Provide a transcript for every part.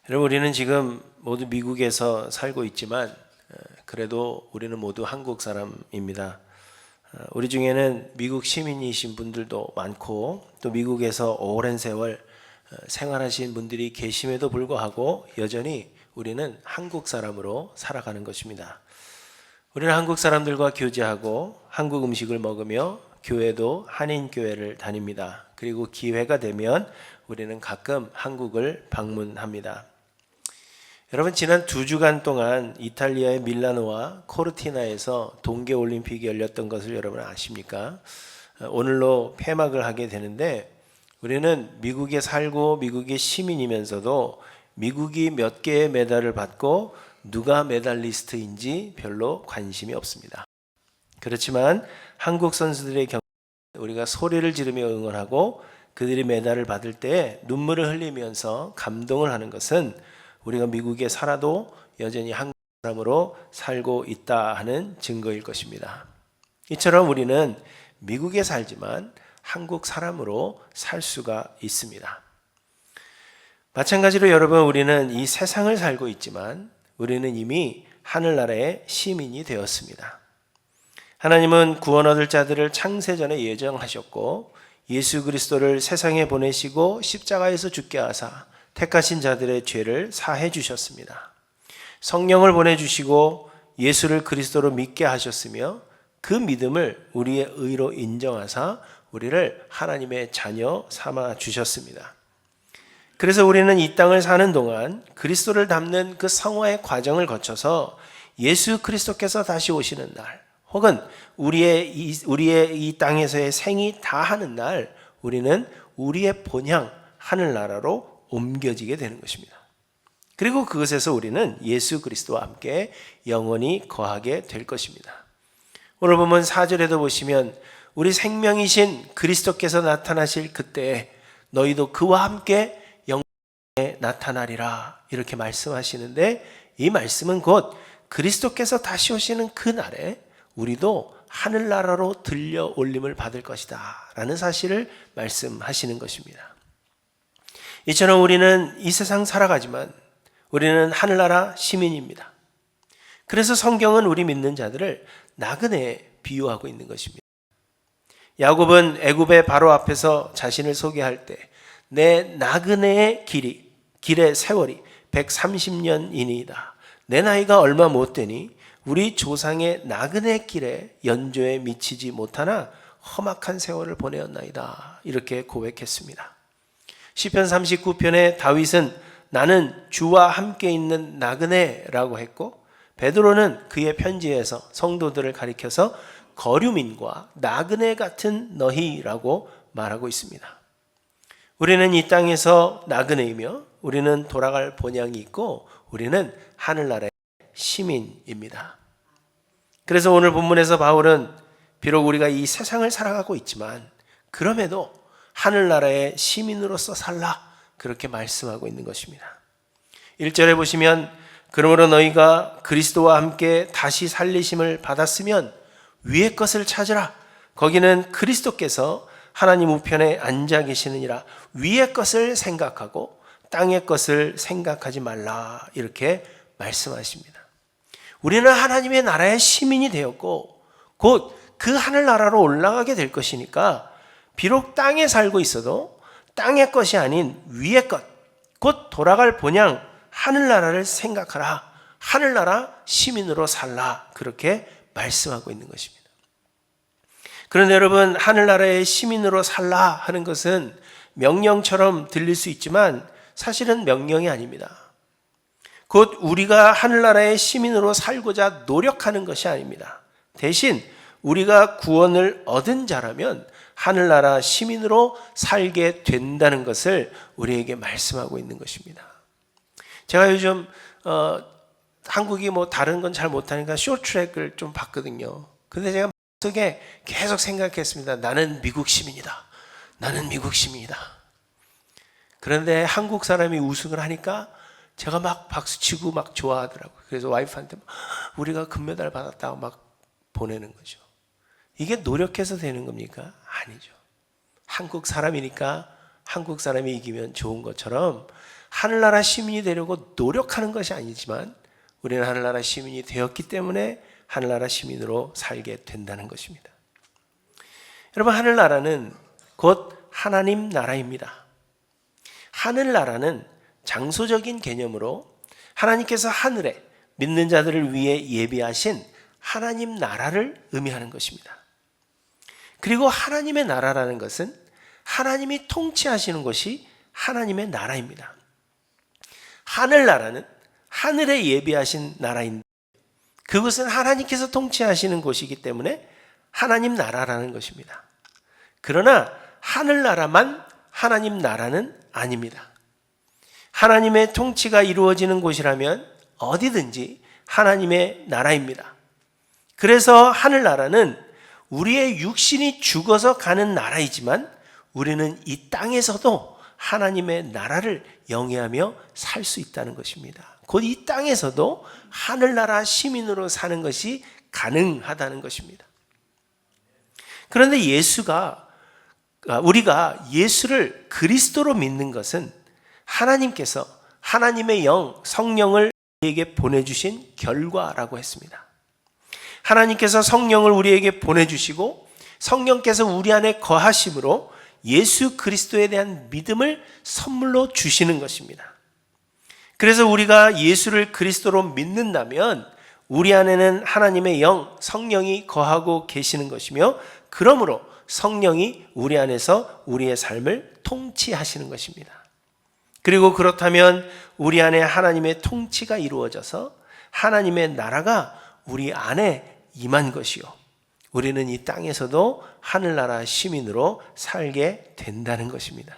여러분, 우리는 지금 모두 미국에서 살고 있지만 그래도 우리는 모두 한국 사람입니다. 우리 중에는 미국 시민이신 분들도 많고 또 미국에서 오랜 세월 생활하신 분들이 계심에도 불구하고 여전히 우리는 한국 사람으로 살아가는 것입니다. 우리는 한국 사람들과 교제하고 한국 음식을 먹으며 교회도 한인교회를 다닙니다. 그리고 기회가 되면 우리는 가끔 한국을 방문합니다. 여러분, 지난 2주간 동안 이탈리아의 밀라노와 코르티나에서 동계올림픽이 열렸던 것을 여러분 아십니까? 오늘로 폐막을 하게 되는데 우리는 미국에 살고 미국의 시민이면서도 미국이 몇 개의 메달을 받고 누가 메달리스트인지 별로 관심이 없습니다. 그렇지만 한국 선수들의 경우 우리가 소리를 지르며 응원하고 그들이 메달을 받을 때 눈물을 흘리면서 감동을 하는 것은 우리가 미국에 살아도 여전히 한국 사람으로 살고 있다 하는 증거일 것입니다. 이처럼 우리는 미국에 살지만 한국 사람으로 살 수가 있습니다. 마찬가지로 여러분, 우리는 이 세상을 살고 있지만 우리는 이미 하늘나라의 시민이 되었습니다. 하나님은 구원 얻을 자들을 창세전에 예정하셨고 예수 그리스도를 세상에 보내시고 십자가에서 죽게 하사 택하신 자들의 죄를 사해 주셨습니다. 성령을 보내주시고 예수를 그리스도로 믿게 하셨으며 그 믿음을 우리의 의로 인정하사 우리를 하나님의 자녀 삼아 주셨습니다. 그래서 우리는 이 땅을 사는 동안 그리스도를 닮는 그 성화의 과정을 거쳐서 예수 그리스도께서 다시 오시는 날, 혹은 우리의 이 땅에서의 생이 다하는 날, 우리는 우리의 본향 하늘나라로 옮겨지게 되는 것입니다. 그리고 그것에서 우리는 예수 그리스도와 함께 영원히 거하게 될 것입니다. 오늘 보면 4절에도 보시면 우리 생명이신 그리스도께서 나타나실 그때에 너희도 그와 함께 영원에 나타나리라 이렇게 말씀하시는데, 이 말씀은 곧 그리스도께서 다시 오시는 그날에 우리도 하늘나라로 들려 올림을 받을 것이다 라는 사실을 말씀하시는 것입니다. 이처럼 우리는 이 세상 살아가지만 우리는 하늘나라 시민입니다. 그래서 성경은 우리 믿는 자들을 나그네에 비유하고 있는 것입니다. 야곱은 애굽의 바로 앞에서 자신을 소개할 때 내 나그네의 길의 세월이 130년이니이다. 내 나이가 얼마 못 되니 우리 조상의 나그네 길에 연조에 미치지 못하나 험악한 세월을 보내었나이다. 이렇게 고백했습니다. 시편 39편에 다윗은 나는 주와 함께 있는 나그네라고 했고, 베드로는 그의 편지에서 성도들을 가리켜서 거류민과 나그네 같은 너희라고 말하고 있습니다. 우리는 이 땅에서 나그네이며 우리는 돌아갈 본향이 있고 우리는 하늘나라의 시민입니다. 그래서 오늘 본문에서 바울은 비록 우리가 이 세상을 살아가고 있지만 그럼에도 하늘나라의 시민으로서 살라 그렇게 말씀하고 있는 것입니다. 1절에 보시면 그러므로 너희가 그리스도와 함께 다시 살리심을 받았으면 위의 것을 찾으라. 거기는 그리스도께서 하나님 우편에 앉아 계시느니라. 위의 것을 생각하고 땅의 것을 생각하지 말라 이렇게 말씀하십니다. 우리는 하나님의 나라의 시민이 되었고 곧 그 하늘나라로 올라가게 될 것이니까 비록 땅에 살고 있어도 땅의 것이 아닌 위의 것, 곧 돌아갈 본향 하늘나라를 생각하라. 하늘나라 시민으로 살라. 그렇게 말씀하고 있는 것입니다. 그런데 여러분, 하늘나라의 시민으로 살라 하는 것은 명령처럼 들릴 수 있지만 사실은 명령이 아닙니다. 곧 우리가 하늘나라의 시민으로 살고자 노력하는 것이 아닙니다. 대신 우리가 구원을 얻은 자라면 하늘나라 시민으로 살게 된다는 것을 우리에게 말씀하고 있는 것입니다. 제가 요즘 한국이 뭐 다른 건 잘 못하니까 쇼트트랙을 좀 봤거든요. 근데 제가 속에 계속 생각했습니다. 나는 미국 시민이다. 나는 미국 시민이다. 그런데 한국 사람이 우승을 하니까 제가 막 박수치고 막 좋아하더라고요. 그래서 와이프한테 우리가 금메달 받았다고 막 보내는 거죠. 이게 노력해서 되는 겁니까? 아니죠. 한국 사람이니까 한국 사람이 이기면 좋은 것처럼 하늘나라 시민이 되려고 노력하는 것이 아니지만 우리는 하늘나라 시민이 되었기 때문에 하늘나라 시민으로 살게 된다는 것입니다. 여러분, 하늘나라는 곧 하나님 나라입니다. 하늘나라는 장소적인 개념으로 하나님께서 하늘에 믿는 자들을 위해 예비하신 하나님 나라를 의미하는 것입니다. 그리고 하나님의 나라라는 것은 하나님이 통치하시는 것이 하나님의 나라입니다. 하늘나라는 하늘에 예비하신 나라인데 그것은 하나님께서 통치하시는 곳이기 때문에 하나님 나라라는 것입니다. 그러나 하늘나라만 하나님 나라는 아닙니다. 하나님의 통치가 이루어지는 곳이라면 어디든지 하나님의 나라입니다. 그래서 하늘나라는 우리의 육신이 죽어서 가는 나라이지만 우리는 이 땅에서도 하나님의 나라를 영위하며 살 수 있다는 것입니다. 곧 이 땅에서도 하늘나라 시민으로 사는 것이 가능하다는 것입니다. 그런데 우리가 예수를 그리스도로 믿는 것은 하나님께서 하나님의 영, 성령을 우리에게 보내주신 결과라고 했습니다. 하나님께서 성령을 우리에게 보내주시고 성령께서 우리 안에 거하심으로 예수 그리스도에 대한 믿음을 선물로 주시는 것입니다. 그래서 우리가 예수를 그리스도로 믿는다면 우리 안에는 하나님의 영, 성령이 거하고 계시는 것이며 그러므로 성령이 우리 안에서 우리의 삶을 통치하시는 것입니다. 그리고 그렇다면 우리 안에 하나님의 통치가 이루어져서 하나님의 나라가 우리 안에 임한 것이요, 우리는 이 땅에서도 하늘나라 시민으로 살게 된다는 것입니다.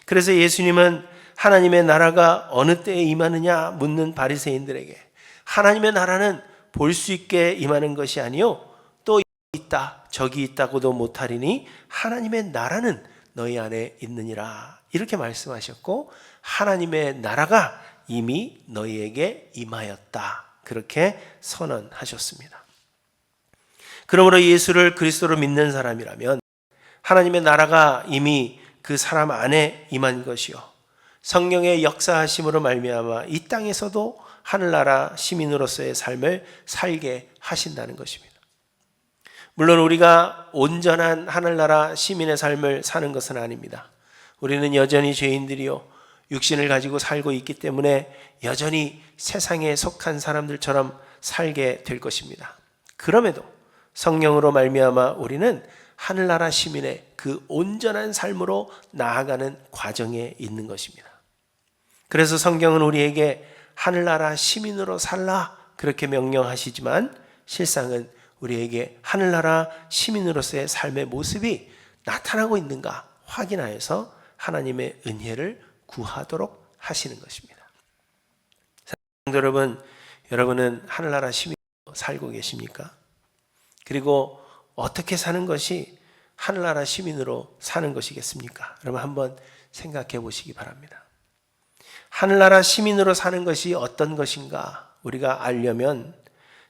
그래서 예수님은 하나님의 나라가 어느 때에 임하느냐 묻는 바리새인들에게 하나님의 나라는 볼 수 있게 임하는 것이 아니요 또 있다 저기 있다고도 못하리니 하나님의 나라는 너희 안에 있느니라, 이렇게 말씀하셨고 하나님의 나라가 이미 너희에게 임하였다, 그렇게 선언하셨습니다. 그러므로 예수를 그리스도로 믿는 사람이라면 하나님의 나라가 이미 그 사람 안에 임한 것이요 성령의 역사하심으로 말미암아 이 땅에서도 하늘나라 시민으로서의 삶을 살게 하신다는 것입니다. 물론 우리가 온전한 하늘나라 시민의 삶을 사는 것은 아닙니다. 우리는 여전히 죄인들이요 육신을 가지고 살고 있기 때문에 여전히 세상에 속한 사람들처럼 살게 될 것입니다. 그럼에도 성령으로 말미암아 우리는 하늘나라 시민의 그 온전한 삶으로 나아가는 과정에 있는 것입니다. 그래서 성경은 우리에게 하늘나라 시민으로 살라 그렇게 명령하시지만 실상은 우리에게 하늘나라 시민으로서의 삶의 모습이 나타나고 있는가 확인하여서 하나님의 은혜를 구하도록 하시는 것입니다. 사랑하는 여러분, 여러분은 하늘나라 시민으로 살고 계십니까? 그리고 어떻게 사는 것이 하늘나라 시민으로 사는 것이겠습니까? 여러분 한번 생각해 보시기 바랍니다. 하늘나라 시민으로 사는 것이 어떤 것인가 우리가 알려면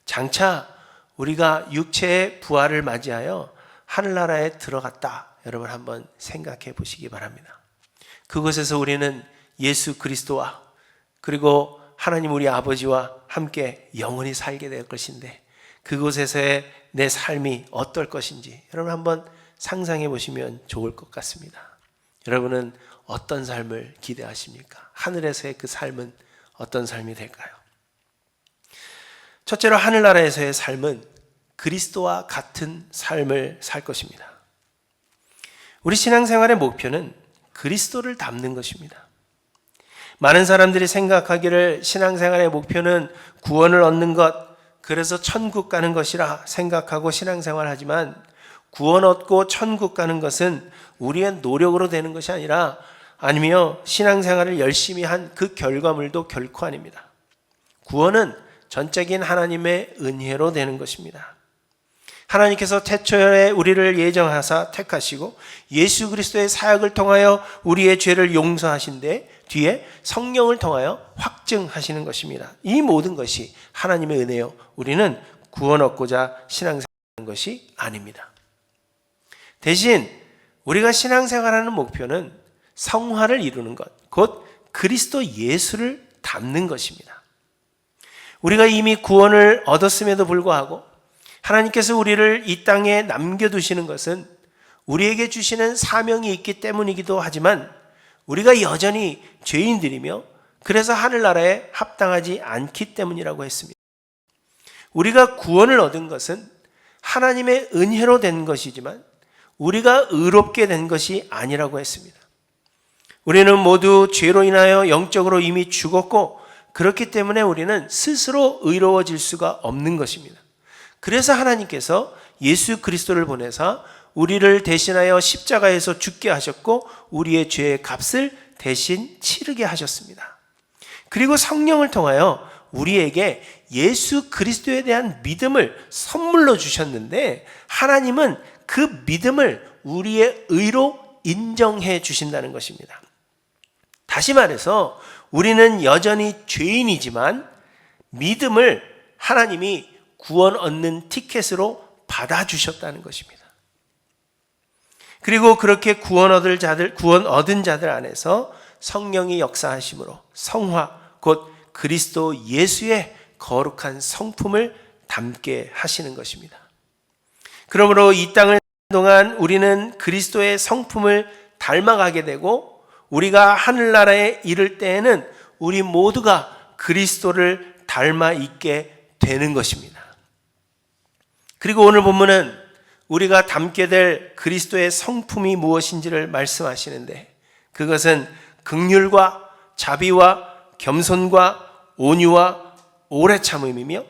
장차 우리가 육체의 부활을 맞이하여 하늘나라에 들어갔다, 여러분 한번 생각해 보시기 바랍니다. 그곳에서 우리는 예수 그리스도와 그리고 하나님 우리 아버지와 함께 영원히 살게 될 것인데 그곳에서의 내 삶이 어떨 것인지 여러분 한번 상상해 보시면 좋을 것 같습니다. 여러분은 어떤 삶을 기대하십니까? 하늘에서의 그 삶은 어떤 삶이 될까요? 첫째로 하늘나라에서의 삶은 그리스도와 같은 삶을 살 것입니다. 우리 신앙생활의 목표는 그리스도를 닮는 것입니다. 많은 사람들이 생각하기를 신앙생활의 목표는 구원을 얻는 것, 그래서 천국 가는 것이라 생각하고 신앙생활하지만 구원 얻고 천국 가는 것은 우리의 노력으로 되는 것이 아니라 아니며 신앙생활을 열심히 한 그 결과물도 결코 아닙니다. 구원은 전적인 하나님의 은혜로 되는 것입니다. 하나님께서 태초에 우리를 예정하사 택하시고 예수 그리스도의 사역을 통하여 우리의 죄를 용서하신데 뒤에 성령을 통하여 확증하시는 것입니다. 이 모든 것이 하나님의 은혜요, 우리는 구원 얻고자 신앙생활하는 것이 아닙니다. 대신 우리가 신앙생활하는 목표는 성화를 이루는 것, 곧 그리스도 예수를 닮는 것입니다. 우리가 이미 구원을 얻었음에도 불구하고 하나님께서 우리를 이 땅에 남겨두시는 것은 우리에게 주시는 사명이 있기 때문이기도 하지만 우리가 여전히 죄인들이며 그래서 하늘나라에 합당하지 않기 때문이라고 했습니다. 우리가 구원을 얻은 것은 하나님의 은혜로 된 것이지만 우리가 의롭게 된 것이 아니라고 했습니다. 우리는 모두 죄로 인하여 영적으로 이미 죽었고 그렇기 때문에 우리는 스스로 의로워질 수가 없는 것입니다. 그래서 하나님께서 예수 그리스도를 보내사 우리를 대신하여 십자가에서 죽게 하셨고 우리의 죄의 값을 대신 치르게 하셨습니다. 그리고 성령을 통하여 우리에게 예수 그리스도에 대한 믿음을 선물로 주셨는데 하나님은 그 믿음을 우리의 의로 인정해 주신다는 것입니다. 다시 말해서 우리는 여전히 죄인이지만 믿음을 하나님이 구원 얻는 티켓으로 받아주셨다는 것입니다. 그리고 그렇게 구원 얻은 자들 안에서 성령이 역사하심으로 성화, 곧 그리스도 예수의 거룩한 성품을 담게 하시는 것입니다. 그러므로 이 땅을 사는 동안 우리는 그리스도의 성품을 닮아가게 되고 우리가 하늘나라에 이를 때에는 우리 모두가 그리스도를 닮아 있게 되는 것입니다. 그리고 오늘 본문은 우리가 담게 될 그리스도의 성품이 무엇인지를 말씀하시는데 그것은 긍휼과 자비와 겸손과 온유와 오래 참음이며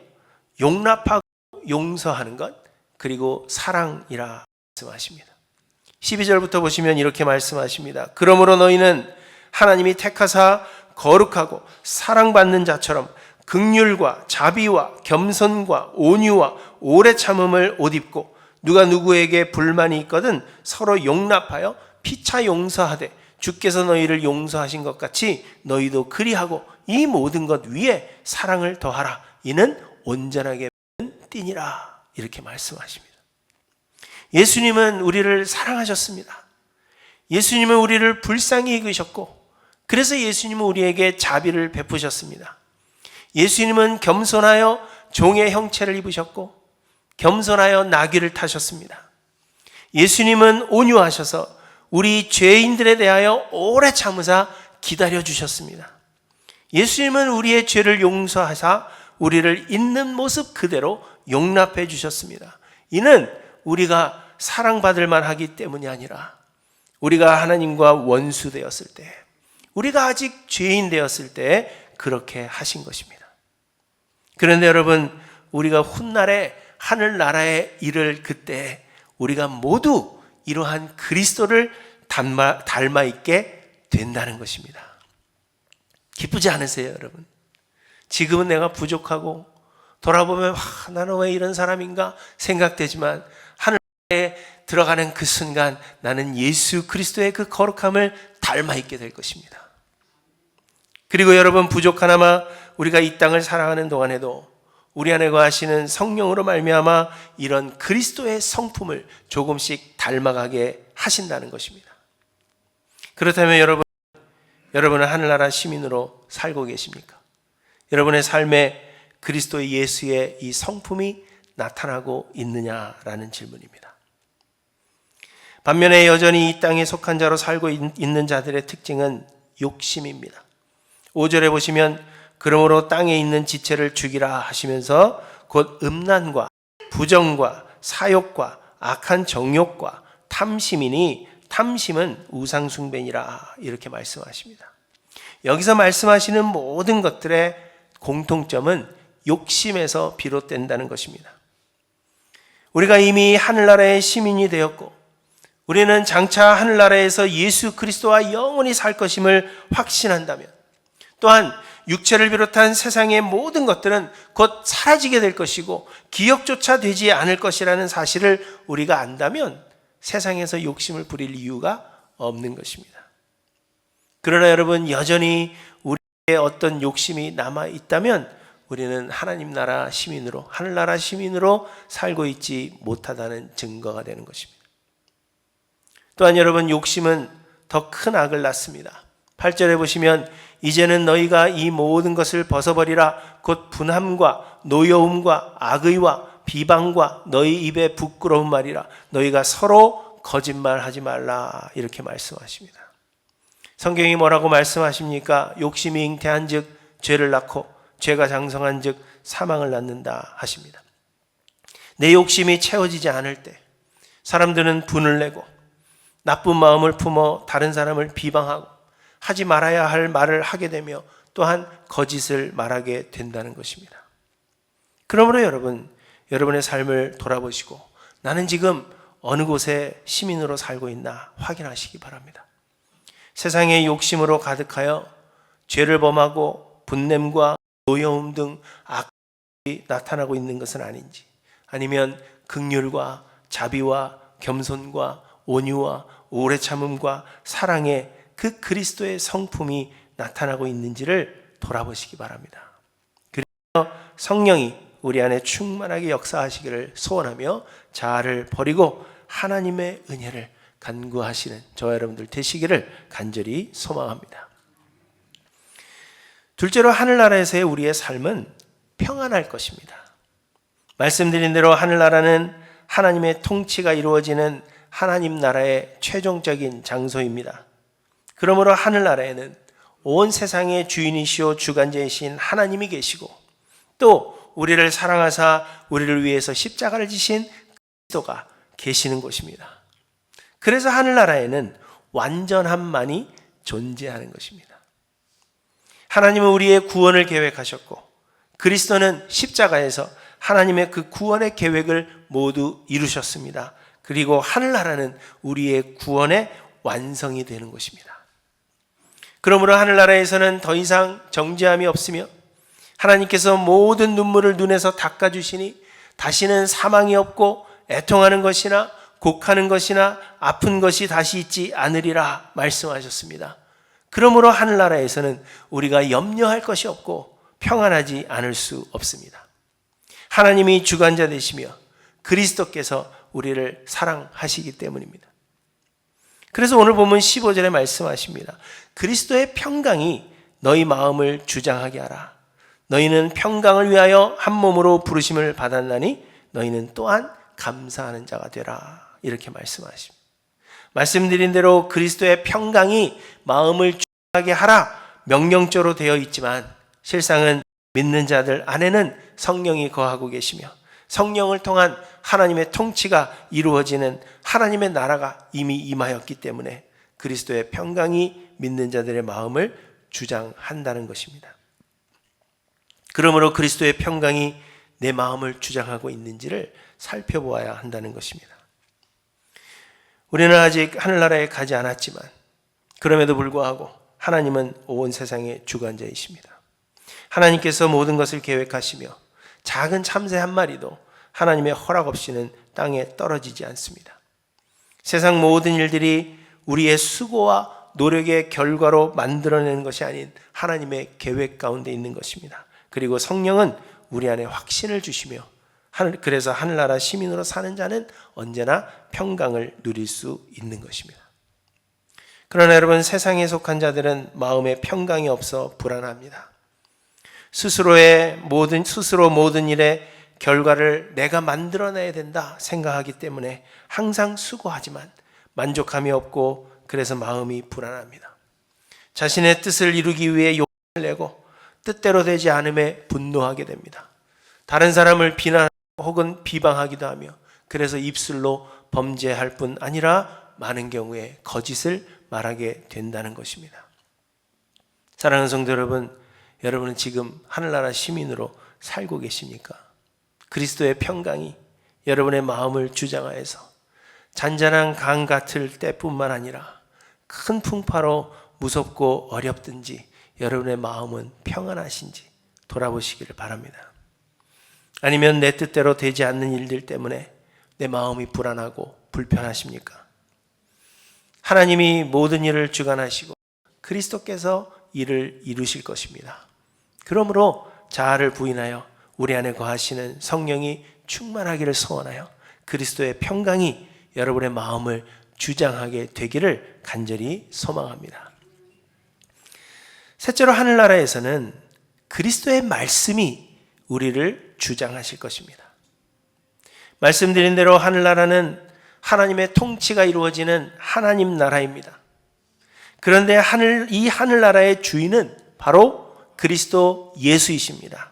용납하고 용서하는 것 그리고 사랑이라 말씀하십니다. 12절부터 보시면 이렇게 말씀하십니다. 그러므로 너희는 하나님이 택하사 거룩하고 사랑받는 자처럼 긍휼과 자비와 겸손과 온유와 오래 참음을 옷 입고 누가 누구에게 불만이 있거든 서로 용납하여 피차 용서하되 주께서 너희를 용서하신 것 같이 너희도 그리하고 이 모든 것 위에 사랑을 더하라. 이는 온전하게 띠니라. 이렇게 말씀하십니다. 예수님은 우리를 사랑하셨습니다. 예수님은 우리를 불쌍히 여기셨고 그래서 예수님은 우리에게 자비를 베푸셨습니다. 예수님은 겸손하여 종의 형체를 입으셨고 겸손하여 나귀를 타셨습니다. 예수님은 온유하셔서 우리 죄인들에 대하여 오래 참으사 기다려주셨습니다. 예수님은 우리의 죄를 용서하사 우리를 있는 모습 그대로 용납해 주셨습니다. 이는 우리가 사랑받을 만하기 때문이 아니라 우리가 하나님과 원수 되었을 때 우리가 아직 죄인 되었을 때 그렇게 하신 것입니다. 그런데 여러분 우리가 훗날에 하늘나라에 이를 그때 우리가 모두 이러한 그리스도를 닮아 있게 된다는 것입니다. 기쁘지 않으세요, 여러분? 지금은 내가 부족하고 돌아보면 나는 왜 이런 사람인가 생각되지만 하늘에 들어가는 그 순간 나는 예수 그리스도의 그 거룩함을 닮아 있게 될 것입니다. 그리고 여러분 부족하나마 우리가 이 땅을 살아가는 동안에도 우리 안에 거하시는 성령으로 말미암아 이런 그리스도의 성품을 조금씩 닮아가게 하신다는 것입니다. 그렇다면 여러분은 하늘나라 시민으로 살고 계십니까? 여러분의 삶에 그리스도 예수의 이 성품이 나타나고 있느냐라는 질문입니다. 반면에 여전히 이 땅에 속한 자로 살고 있는 자들의 특징은 욕심입니다. 5절에 보시면 그러므로 땅에 있는 지체를 죽이라 하시면서 곧 음란과 부정과 사욕과 악한 정욕과 탐심이니 탐심은 우상숭배니라 이렇게 말씀하십니다. 여기서 말씀하시는 모든 것들의 공통점은 욕심에서 비롯된다는 것입니다. 우리가 이미 하늘나라의 시민이 되었고 우리는 장차 하늘나라에서 예수 그리스도와 영원히 살 것임을 확신한다면 또한 육체를 비롯한 세상의 모든 것들은 곧 사라지게 될 것이고 기억조차 되지 않을 것이라는 사실을 우리가 안다면 세상에서 욕심을 부릴 이유가 없는 것입니다. 그러나 여러분 여전히 우리의 어떤 욕심이 남아 있다면 우리는 하나님 나라 시민으로 하늘나라 시민으로 살고 있지 못하다는 증거가 되는 것입니다. 또한 여러분 욕심은 더 큰 악을 낳습니다. 8절에 보시면 이제는 너희가 이 모든 것을 벗어버리라. 곧 분함과 노여움과 악의와 비방과 너희 입에 부끄러운 말이라. 너희가 서로 거짓말하지 말라. 이렇게 말씀하십니다. 성경이 뭐라고 말씀하십니까? 욕심이 잉태한즉 죄를 낳고 죄가 장성한즉 사망을 낳는다 하십니다. 내 욕심이 채워지지 않을 때 사람들은 분을 내고 나쁜 마음을 품어 다른 사람을 비방하고 하지 말아야 할 말을 하게 되며 또한 거짓을 말하게 된다는 것입니다. 그러므로 여러분의 삶을 돌아보시고 나는 지금 어느 곳에 시민으로 살고 있나 확인하시기 바랍니다. 세상의 욕심으로 가득하여 죄를 범하고 분냄과 노여움 등 악이 나타나고 있는 것은 아닌지, 아니면 긍휼과 자비와 겸손과 온유와 오래 참음과 사랑의 그 그리스도의 성품이 나타나고 있는지를 돌아보시기 바랍니다. 그래서 성령이 우리 안에 충만하게 역사하시기를 소원하며 자아를 버리고 하나님의 은혜를 간구하시는 저와 여러분들 되시기를 간절히 소망합니다. 둘째로 하늘나라에서의 우리의 삶은 평안할 것입니다. 말씀드린 대로 하늘나라는 하나님의 통치가 이루어지는 하나님 나라의 최종적인 장소입니다. 그러므로 하늘나라에는 온 세상의 주인이시오 주관자이신 하나님이 계시고 또 우리를 사랑하사 우리를 위해서 십자가를 지신 그리스도가 계시는 곳입니다. 그래서 하늘나라에는 완전함만이 존재하는 것입니다. 하나님은 우리의 구원을 계획하셨고 그리스도는 십자가에서 하나님의 그 구원의 계획을 모두 이루셨습니다. 그리고 하늘나라는 우리의 구원의 완성이 되는 것입니다. 그러므로 하늘나라에서는 더 이상 정죄함이 없으며 하나님께서 모든 눈물을 눈에서 닦아주시니 다시는 사망이 없고 애통하는 것이나 곡하는 것이나 아픈 것이 다시 있지 않으리라 말씀하셨습니다. 그러므로 하늘나라에서는 우리가 염려할 것이 없고 평안하지 않을 수 없습니다. 하나님이 주관자 되시며 그리스도께서 우리를 사랑하시기 때문입니다. 그래서 오늘 보면 15절에 말씀하십니다. 그리스도의 평강이 너희 마음을 주장하게 하라. 너희는 평강을 위하여 한 몸으로 부르심을 받았나니 너희는 또한 감사하는 자가 되라. 이렇게 말씀하십니다. 말씀드린 대로 그리스도의 평강이 마음을 주장하게 하라 명령조로 되어 있지만 실상은 믿는 자들 안에는 성령이 거하고 계시며 성령을 통한 하나님의 통치가 이루어지는 하나님의 나라가 이미 임하였기 때문에 그리스도의 평강이 믿는 자들의 마음을 주장한다는 것입니다. 그러므로 그리스도의 평강이 내 마음을 주장하고 있는지를 살펴보아야 한다는 것입니다. 우리는 아직 하늘나라에 가지 않았지만 그럼에도 불구하고 하나님은 온 세상의 주관자이십니다. 하나님께서 모든 것을 계획하시며 작은 참새 한 마리도 하나님의 허락 없이는 땅에 떨어지지 않습니다. 세상 모든 일들이 우리의 수고와 노력의 결과로 만들어내는 것이 아닌 하나님의 계획 가운데 있는 것입니다. 그리고 성령은 우리 안에 확신을 주시며 그래서 하늘나라 시민으로 사는 자는 언제나 평강을 누릴 수 있는 것입니다. 그러나 여러분, 세상에 속한 자들은 마음에 평강이 없어 불안합니다. 스스로 모든 일의 결과를 내가 만들어내야 된다 생각하기 때문에 항상 수고하지만 만족함이 없고 그래서 마음이 불안합니다. 자신의 뜻을 이루기 위해 욕심을 내고 뜻대로 되지 않음에 분노하게 됩니다. 다른 사람을 비난하고 혹은 비방하기도 하며 그래서 입술로 범죄할 뿐 아니라 많은 경우에 거짓을 말하게 된다는 것입니다. 사랑하는 성도 여러분, 여러분은 지금 하늘나라 시민으로 살고 계십니까? 그리스도의 평강이 여러분의 마음을 주장하여서 잔잔한 강 같을 때뿐만 아니라 큰 풍파로 무섭고 어렵든지 여러분의 마음은 평안하신지 돌아보시기를 바랍니다. 아니면 내 뜻대로 되지 않는 일들 때문에 내 마음이 불안하고 불편하십니까? 하나님이 모든 일을 주관하시고 그리스도께서 일을 이루실 것입니다. 그러므로 자아를 부인하여 우리 안에 거하시는 성령이 충만하기를 소원하여 그리스도의 평강이 여러분의 마음을 주장하게 되기를 간절히 소망합니다. 셋째로 하늘나라에서는 그리스도의 말씀이 우리를 주장하실 것입니다. 말씀드린 대로 하늘나라는 하나님의 통치가 이루어지는 하나님 나라입니다. 그런데 이 하늘나라의 주인은 바로 그리스도 예수이십니다.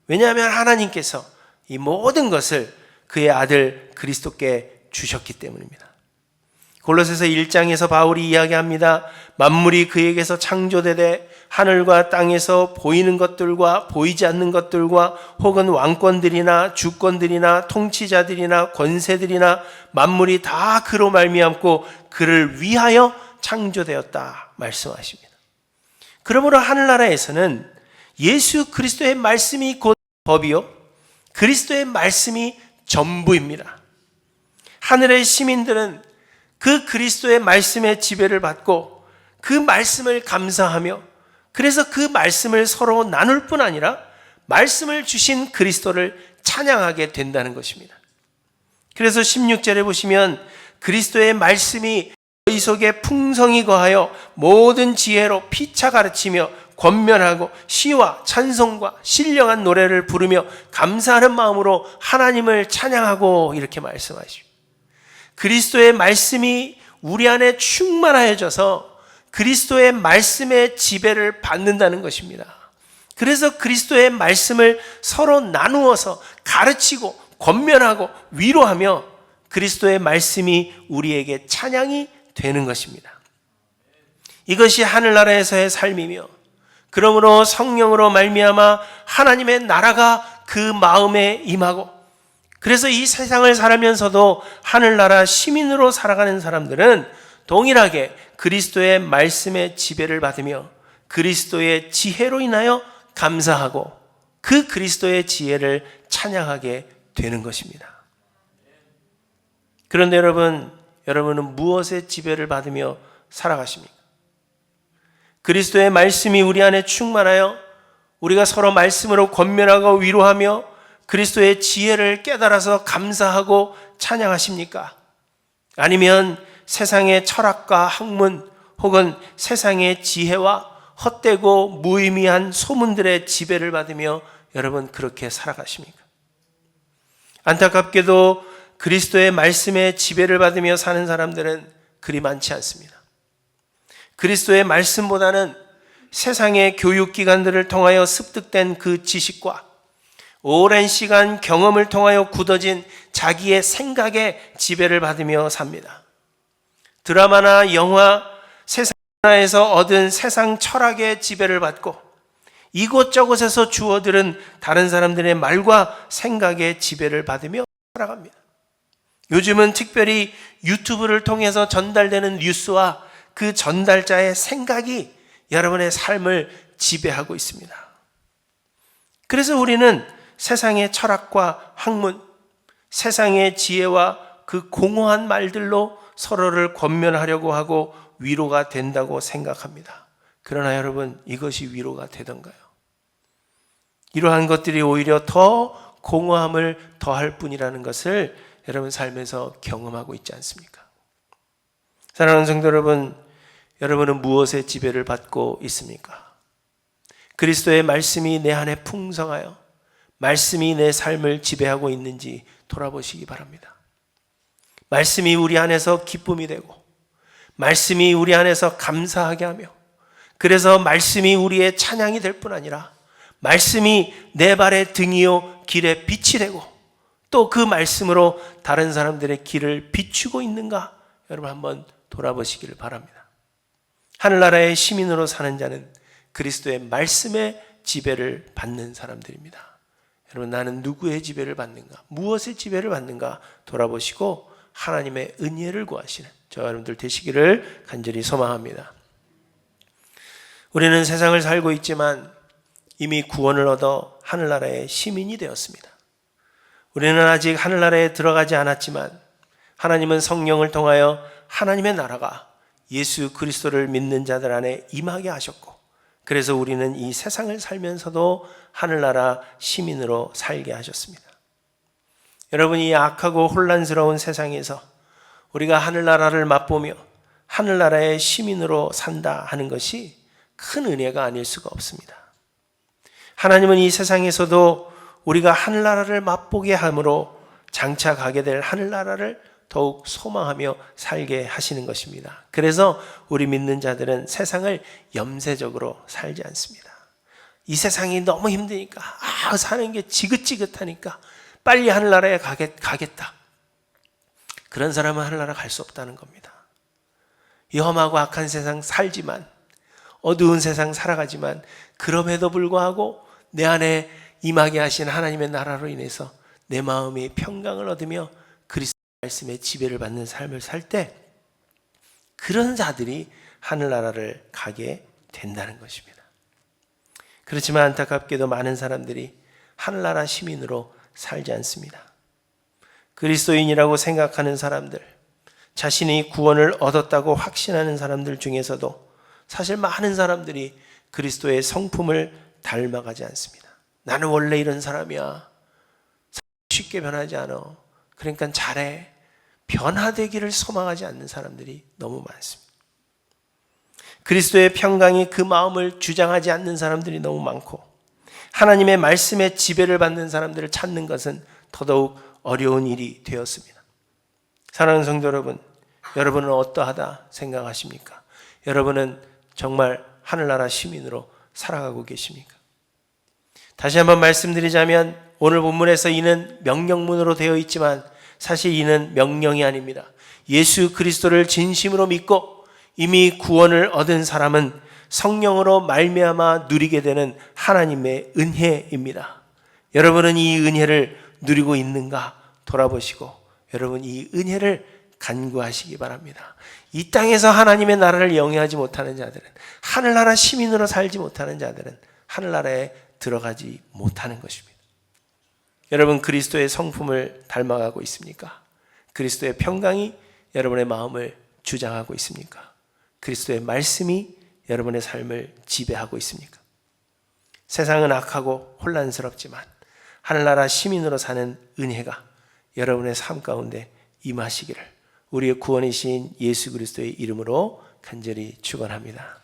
왜냐하면 하나님께서 이 모든 것을 그의 아들 그리스도께 주셨기 때문입니다. 골로새서 1장에서 바울이 이야기합니다. 만물이 그에게서 창조되되 하늘과 땅에서 보이는 것들과 보이지 않는 것들과 혹은 왕권들이나 주권들이나 통치자들이나 권세들이나 만물이 다 그로 말미암고 그를 위하여 창조되었다 말씀하십니다. 그러므로 하늘나라에서는 예수 그리스도의 말씀이 곧 법이요 그리스도의 말씀이 전부입니다. 하늘의 시민들은 그 그리스도의 말씀의 지배를 받고 그 말씀을 감사하며 그래서 그 말씀을 서로 나눌 뿐 아니라 말씀을 주신 그리스도를 찬양하게 된다는 것입니다. 그래서 16절에 보시면 그리스도의 말씀이 너희 속에 풍성히 거하여 모든 지혜로 피차 가르치며 권면하고 시와 찬송과 신령한 노래를 부르며 감사하는 마음으로 하나님을 찬양하고 이렇게 말씀하십니다. 그리스도의 말씀이 우리 안에 충만하여져서 그리스도의 말씀의 지배를 받는다는 것입니다. 그래서 그리스도의 말씀을 서로 나누어서 가르치고 권면하고 위로하며 그리스도의 말씀이 우리에게 찬양이 되는 것입니다. 이것이 하늘나라에서의 삶이며 그러므로 성령으로 말미암아 하나님의 나라가 그 마음에 임하고 그래서 이 세상을 살면서도 하늘나라 시민으로 살아가는 사람들은 동일하게 그리스도의 말씀의 지배를 받으며 그리스도의 지혜로 인하여 감사하고 그 그리스도의 지혜를 찬양하게 되는 것입니다. 그런데 여러분은 무엇의 지배를 받으며 살아가십니까? 그리스도의 말씀이 우리 안에 충만하여 우리가 서로 말씀으로 권면하고 위로하며 그리스도의 지혜를 깨달아서 감사하고 찬양하십니까? 아니면 세상의 철학과 학문 혹은 세상의 지혜와 헛되고 무의미한 소문들의 지배를 받으며 여러분 그렇게 살아가십니까? 안타깝게도 그리스도의 말씀의 지배를 받으며 사는 사람들은 그리 많지 않습니다. 그리스도의 말씀보다는 세상의 교육기관들을 통하여 습득된 그 지식과 오랜 시간 경험을 통하여 굳어진 자기의 생각에 지배를 받으며 삽니다. 드라마나 영화, 세상에서 얻은 세상 철학의 지배를 받고 이곳저곳에서 주워들은 다른 사람들의 말과 생각의 지배를 받으며 살아갑니다. 요즘은 특별히 유튜브를 통해서 전달되는 뉴스와 그 전달자의 생각이 여러분의 삶을 지배하고 있습니다. 그래서 우리는 세상의 철학과 학문, 세상의 지혜와 그 공허한 말들로 서로를 권면하려고 하고 위로가 된다고 생각합니다. 그러나 여러분 이것이 위로가 되던가요? 이러한 것들이 오히려 더 공허함을 더할 뿐이라는 것을 여러분 삶에서 경험하고 있지 않습니까? 사랑하는 성도 여러분, 여러분은 무엇의 지배를 받고 있습니까? 그리스도의 말씀이 내 안에 풍성하여 말씀이 내 삶을 지배하고 있는지 돌아보시기 바랍니다. 말씀이 우리 안에서 기쁨이 되고 말씀이 우리 안에서 감사하게 하며 그래서 말씀이 우리의 찬양이 될 뿐 아니라 말씀이 내 발의 등이요 길의 빛이 되고 또 그 말씀으로 다른 사람들의 길을 비추고 있는가 여러분 한번 돌아보시기를 바랍니다. 하늘나라의 시민으로 사는 자는 그리스도의 말씀의 지배를 받는 사람들입니다. 여러분 나는 누구의 지배를 받는가? 무엇의 지배를 받는가? 돌아보시고 하나님의 은혜를 구하시는 저와 여러분들 되시기를 간절히 소망합니다. 우리는 세상을 살고 있지만 이미 구원을 얻어 하늘나라의 시민이 되었습니다. 우리는 아직 하늘나라에 들어가지 않았지만 하나님은 성령을 통하여 하나님의 나라가 예수 그리스도를 믿는 자들 안에 임하게 하셨고 그래서 우리는 이 세상을 살면서도 하늘나라 시민으로 살게 하셨습니다. 여러분 이 악하고 혼란스러운 세상에서 우리가 하늘나라를 맛보며 하늘나라의 시민으로 산다 하는 것이 큰 은혜가 아닐 수가 없습니다. 하나님은 이 세상에서도 우리가 하늘나라를 맛보게 함으로 장차 가게 될 하늘나라를 더욱 소망하며 살게 하시는 것입니다. 그래서 우리 믿는 자들은 세상을 염세적으로 살지 않습니다. 이 세상이 너무 힘드니까, 사는 게 지긋지긋하니까 빨리 하늘나라에 가겠다. 그런 사람은 하늘나라 갈 수 없다는 겁니다. 이 험하고 악한 세상 살지만, 어두운 세상 살아가지만, 그럼에도 불구하고 내 안에 임하게 하신 하나님의 나라로 인해서 내 마음이 평강을 얻으며 그리스도의 말씀에 지배를 받는 삶을 살 때, 그런 자들이 하늘나라를 가게 된다는 것입니다. 그렇지만 안타깝게도 많은 사람들이 하늘나라 시민으로 살지 않습니다. 그리스도인이라고 생각하는 사람들, 자신이 구원을 얻었다고 확신하는 사람들 중에서도 사실 많은 사람들이 그리스도의 성품을 닮아가지 않습니다. 나는 원래 이런 사람이야. 쉽게 변하지 않아. 그러니까 잘해. 변화되기를 소망하지 않는 사람들이 너무 많습니다. 그리스도의 평강이 그 마음을 주장하지 않는 사람들이 너무 많고, 하나님의 말씀에 지배를 받는 사람들을 찾는 것은 더더욱 어려운 일이 되었습니다. 사랑하는 성도 여러분, 여러분은 어떠하다 생각하십니까? 여러분은 정말 하늘나라 시민으로 살아가고 계십니까? 다시 한번 말씀드리자면, 오늘 본문에서 이는 명령문으로 되어 있지만 사실 이는 명령이 아닙니다. 예수 그리스도를 진심으로 믿고 이미 구원을 얻은 사람은 성령으로 말미암아 누리게 되는 하나님의 은혜입니다. 여러분은 이 은혜를 누리고 있는가 돌아보시고, 여러분 이 은혜를 간구하시기 바랍니다. 이 땅에서 하나님의 나라를 영위하지 못하는 자들은, 하늘나라 시민으로 살지 못하는 자들은 하늘나라에 들어가지 못하는 것입니다. 여러분 그리스도의 성품을 닮아가고 있습니까? 그리스도의 평강이 여러분의 마음을 주장하고 있습니까? 그리스도의 말씀이 여러분의 삶을 지배하고 있습니까? 세상은 악하고 혼란스럽지만 하늘나라 시민으로 사는 은혜가 여러분의 삶 가운데 임하시기를 우리의 구원이신 예수 그리스도의 이름으로 간절히 축원합니다.